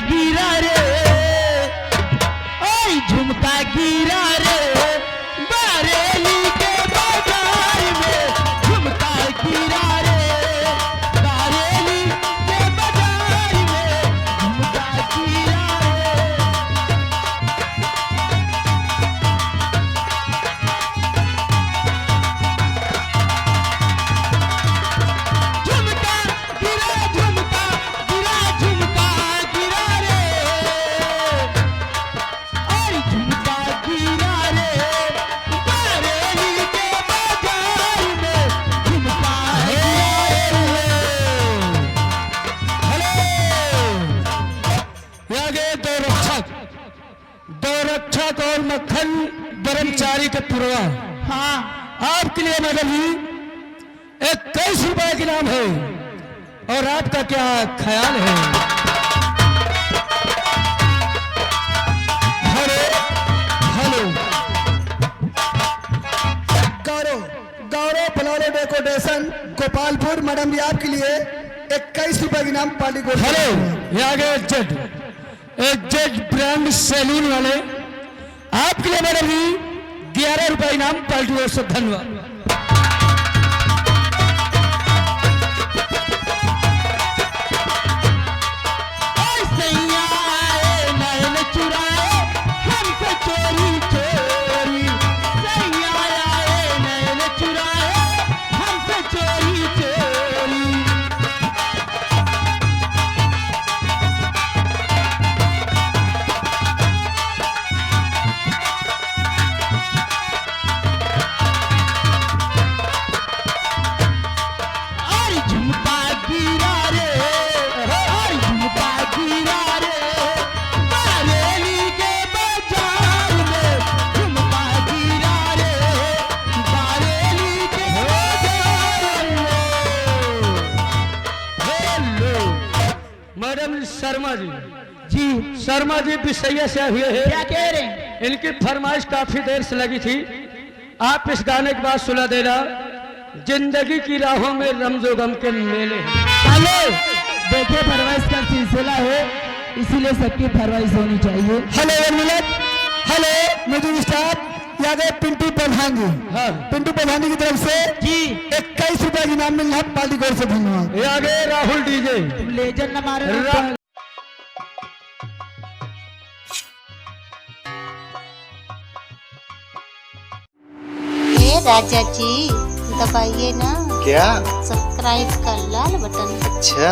गिरा रे, ओए झुमका गिरा रे, बरेली के बाजार में झुमका गिरा रे, बरेली के बाजार में झुमका गिरा रे। झुमका गिरा, झुमका गिरा, झुमका गिरा रे, और झुमका गिरा रे, बरेली के बाजार में झुमका गिरा रे। हेलो, आगे दो रक्षक और मक्खन ब्रह्मचारी के पुरवा हाँ आपके लिए मैडम जी 21 रुपए की नाम है, और आपका क्या ख्याल है? हेलो हेलो, गौरव गौरव फ्लावर डेकोरेशन गोपालपुर मैडम जी आपके लिए 21 रुपए की नाम पार्टी को। हेलो, ये आगे एजेड ब्रांड सैलून वाले आपके लिए मैडम जी 11 रुपए इनाम पार्टी ओर से। धन्यवाद। सैया आए नैन चुराए हमसे चोरी चोरी, सैया आए नैन चुराए हमसे चोरी चोरी। और झुमका गिरा रे, और झुमका गिरा रे, बरेली के बाजार में झुमका गिरा रे, बरेली के बाजार में। हेलो मैडम शर्मा जी, जी शर्मा जी पिसैया से हुए क्या हैं। कह रहे हैं? इनकी फरमाइश काफी देर से लगी थी। आप इस गाने के बाद सुना देना, जिंदगी की राहों में रमजो गम के मेले हैं। हेलो, देखिए फरमाइश का सिलसिला है, इसीलिए सबकी फरमाइश होनी चाहिए। हेलो एक मिनट, हेलो म्यूजिक स्टार यहाँ गए पिंटू प्रधान जी। हाँ, पिंटू प्रधान जी की तरफ से जी 21 रुपए की नाम मिल रहा है पार्टी को। से धन्यवाद। ये आगे राहुल डीजे लेजर न मारे राजा जी दबाइए ना क्या? सब्सक्राइब का लाल बटन। अच्छा